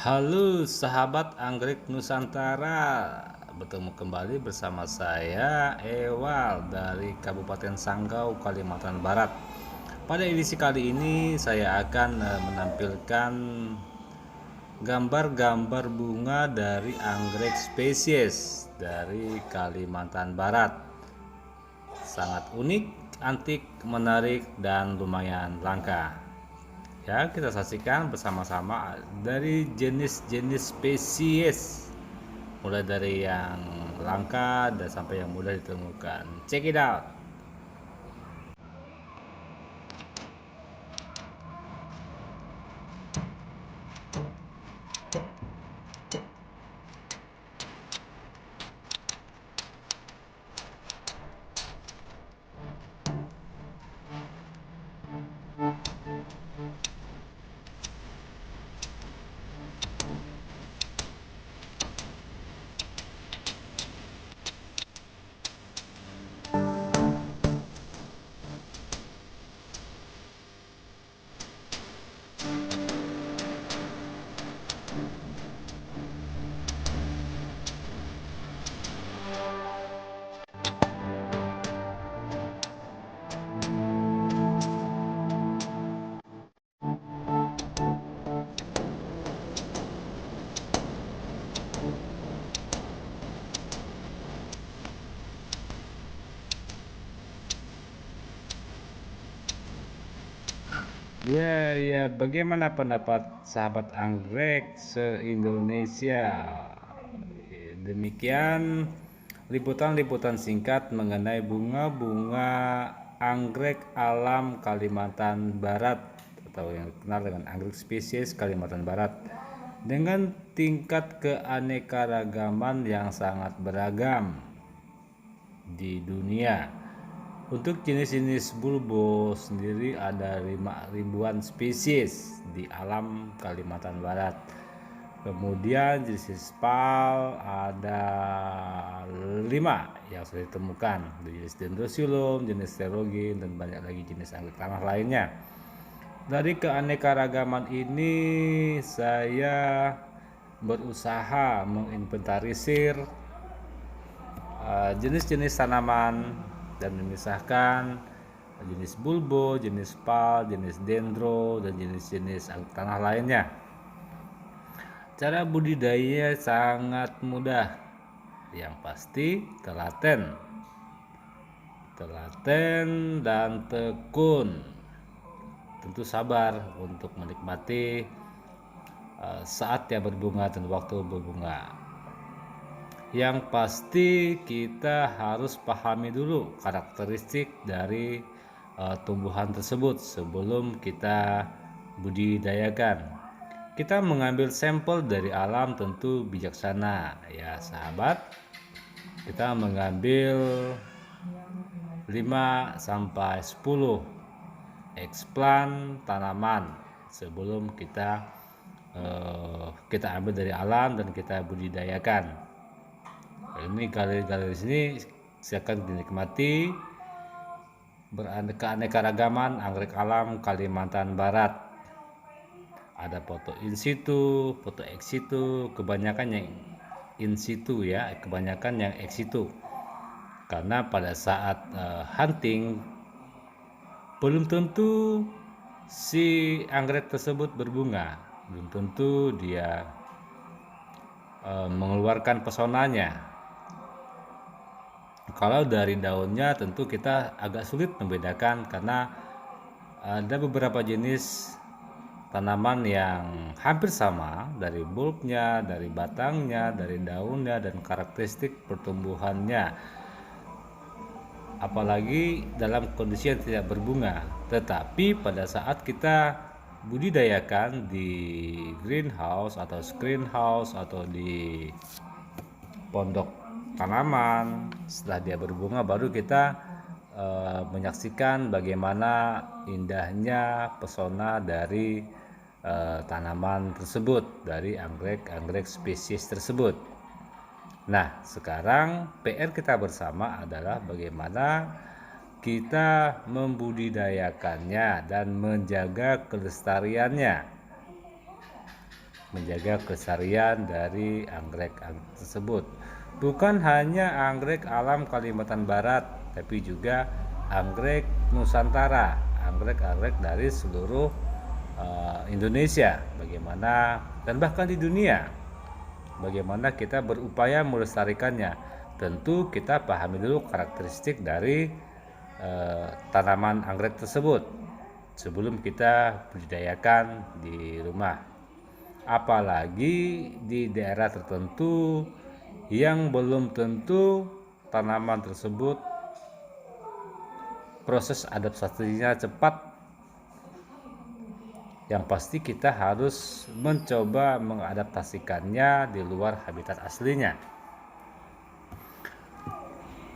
Halo sahabat anggrek Nusantara, bertemu kembali bersama saya Ewal dari Kabupaten Sanggau, Kalimantan Barat. Pada edisi kali ini saya akan menampilkan gambar-gambar bunga dari anggrek spesies dari Kalimantan Barat. Sangat unik, antik, menarik, dan lumayan langka. Ya, kita saksikan bersama-sama dari jenis-jenis spesies, mulai dari yang langka dan sampai yang mudah ditemukan. Check it out. Ya, bagaimana pendapat sahabat anggrek se-Indonesia? Demikian liputan-liputan singkat mengenai bunga-bunga anggrek alam Kalimantan Barat atau yang dikenal dengan anggrek spesies Kalimantan Barat dengan tingkat keanekaragaman yang sangat beragam di dunia. Untuk jenis-jenis bulbo sendiri ada 5.000-an spesies di alam Kalimantan Barat. Kemudian jenis spal ada 5 yang sudah ditemukan, jenis dendrosilum, jenis sterogin, dan banyak lagi jenis anggrek tanah lainnya. Dari keanekaragaman ini saya berusaha menginventarisir jenis-jenis tanaman dan memisahkan jenis bulbo, jenis spal, jenis dendro, dan jenis-jenis anggrek tanah lainnya. Cara budidaya sangat mudah, yang pasti telaten dan tekun. Tentu sabar untuk menikmati saat dia berbunga dan waktu berbunga. Yang pasti kita harus pahami dulu karakteristik dari tumbuhan tersebut sebelum kita budidayakan. Kita mengambil sampel dari alam tentu bijaksana ya sahabat. Kita mengambil 5 sampai 10 eksplan tanaman sebelum kita ambil dari alam dan kita budidayakan. Ini galeri-galeri sini silakan dinikmati keanekaragaman anggrek alam Kalimantan Barat. Ada foto in situ, foto ex situ, kebanyakan yang in situ ya, kebanyakan yang ex situ. Karena pada saat hunting belum tentu si anggrek tersebut berbunga, belum tentu dia mengeluarkan pesonanya. Kalau dari daunnya tentu kita agak sulit membedakan karena ada beberapa jenis tanaman yang hampir sama dari bulbnya, dari batangnya, dari daunnya, dan karakteristik pertumbuhannya. Apalagi dalam kondisi yang tidak berbunga. Tetapi pada saat kita budidayakan di greenhouse atau screen house atau di pondok tanaman, setelah dia berbunga baru kita menyaksikan bagaimana indahnya pesona dari tanaman tersebut, dari anggrek spesies tersebut. Nah, sekarang PR kita bersama adalah bagaimana kita membudidayakannya dan menjaga kelestariannya. menjaga kelestarian dari anggrek tersebut. Bukan hanya anggrek alam Kalimantan Barat, tapi juga anggrek Nusantara, anggrek-anggrek dari seluruh Indonesia, bagaimana dan bahkan di dunia, bagaimana kita berupaya melestarikannya. Tentu kita pahami dulu karakteristik dari tanaman anggrek tersebut sebelum kita budidayakan di rumah. Apalagi di daerah tertentu yang belum tentu tanaman tersebut proses adaptasinya cepat. Yang pasti kita harus mencoba mengadaptasikannya di luar habitat aslinya.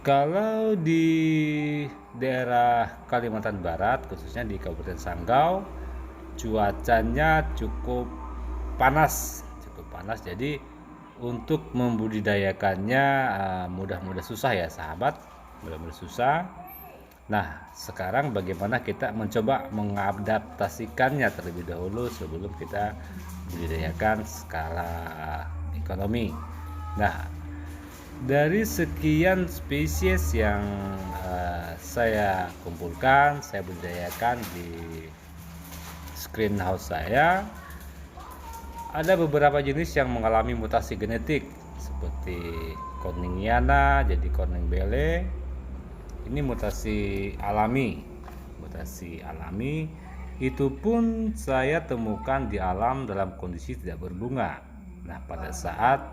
Kalau di daerah Kalimantan Barat, khususnya di Kabupaten Sanggau, cuacanya cukup panas. Jadi untuk membudidayakannya mudah-mudah susah ya sahabat, mudah-mudah susah. Nah, sekarang bagaimana kita mencoba mengadaptasikannya terlebih dahulu sebelum kita budidayakan skala ekonomi. Nah, dari sekian spesies yang saya kumpulkan, saya budidayakan di greenhouse saya, ada beberapa jenis yang mengalami mutasi genetik seperti Corningiana jadi Corning bele. Ini mutasi alami. Itu pun saya temukan di alam dalam kondisi tidak berbunga. Nah, pada saat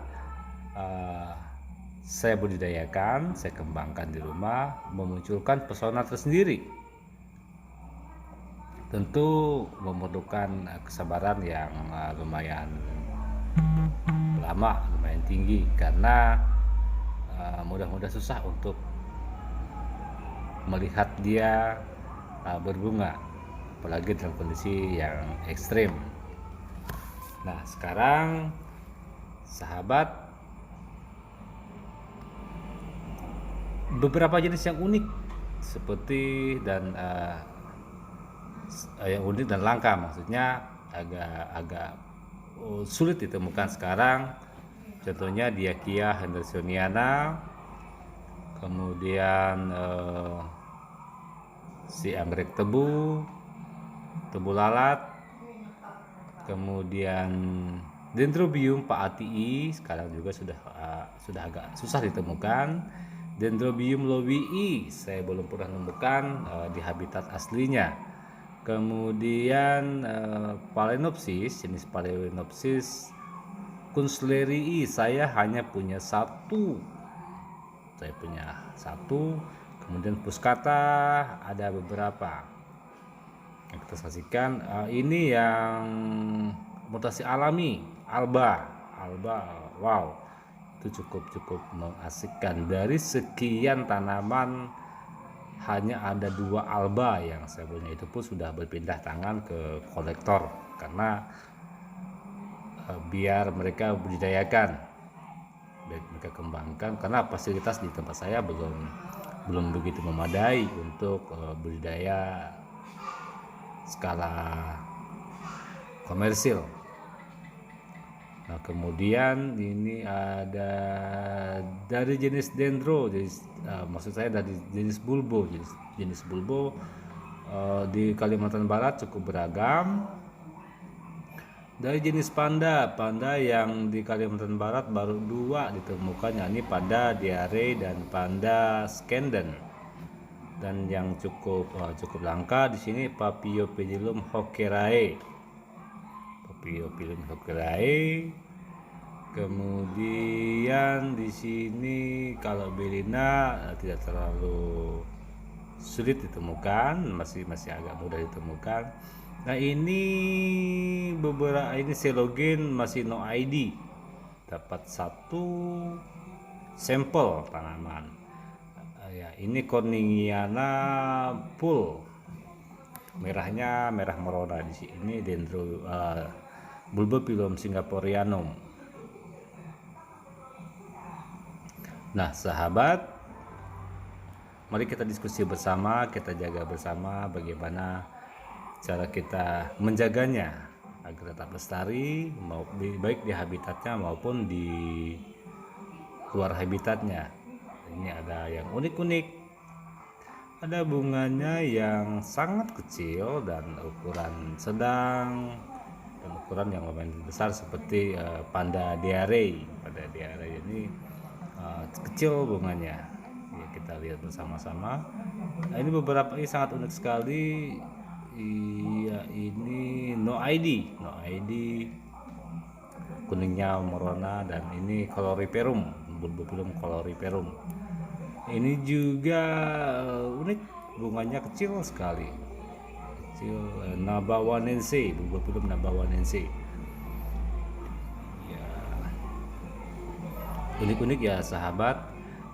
saya budidayakan, saya kembangkan di rumah, memunculkan pesona tersendiri. Tentu memerlukan kesabaran yang lumayan lama, lumayan tinggi, karena mudah-mudah susah untuk melihat dia berbunga, apalagi dalam kondisi yang ekstrim. Nah, sekarang sahabat, beberapa jenis yang unik seperti dan yang unik dan langka, maksudnya agak sulit ditemukan sekarang. Contohnya Diakia hendersoniana, kemudian si anggrek tebu lalat, kemudian Dendrobium paatii sekarang juga sudah agak susah ditemukan. Dendrobium lowii saya belum pernah menemukan di habitat aslinya. Kemudian Phalaenopsis, jenis Phalaenopsis Kunzlerii saya hanya punya satu. Kemudian Puskata ada beberapa yang kita saksikan. Ini yang mutasi alami, alba. Wow, itu cukup mengasihkan. Dari sekian tanaman hanya ada 2 alba yang saya punya, itu pun sudah berpindah tangan ke kolektor karena biar mereka budidayakan, mereka kembangkan, karena fasilitas di tempat saya belum begitu memadai untuk budidaya skala komersil. Nah, kemudian ini ada dari jenis dendro, maksud saya dari jenis bulbo. Jenis bulbo di Kalimantan Barat cukup beragam. Dari jenis panda yang di Kalimantan Barat baru 2 ditemukan, yakni panda diare dan panda skenden. Dan yang cukup langka di sini Paphiopedilum hockerae. Kemudian di sini kalau Belina tidak terlalu sulit ditemukan, masih agak mudah ditemukan. Nah, ini Celogen masih no ID, dapat 1 sampel tanaman. Ya, ini Corningiana Pool, merahnya merah merona. Di sini Dendro Bulbophyllum singaporeanum. Nah, sahabat, mari kita diskusi bersama, kita jaga bersama bagaimana cara kita menjaganya agar tetap lestari, baik di habitatnya maupun di luar habitatnya. Ini ada yang unik-unik, ada bunganya yang sangat kecil dan ukuran sedang dan ukuran yang lumayan besar seperti Panda diare. Panda diare ini kecil bunganya. Ya, kita lihat bersama-sama. Nah, ini beberapa ini sangat unik sekali. Iya, ini no ID kuningnya merona, dan ini coloriperum, bulbopilum coloriperum. Ini juga unik, bunganya kecil sekali, kecil. Nabawanense, bulbopilum nabawanense. Ya, unik-unik ya sahabat.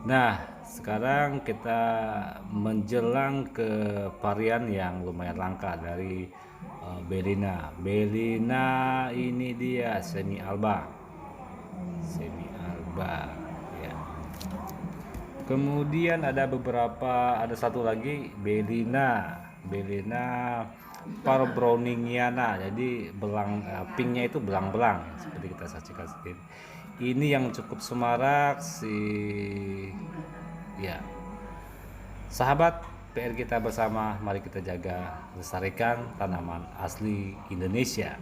Nah, sekarang kita menjelang ke varian yang lumayan langka dari Bellina. Bellina ini dia semi alba ya. Kemudian ada satu lagi Bellina parbrowningiana. Jadi pinknya itu belang-belang seperti kita saksikan sendiri. Ini yang cukup semarak ya. Sahabat, PR kita bersama, mari kita jaga lestarikan tanaman asli Indonesia.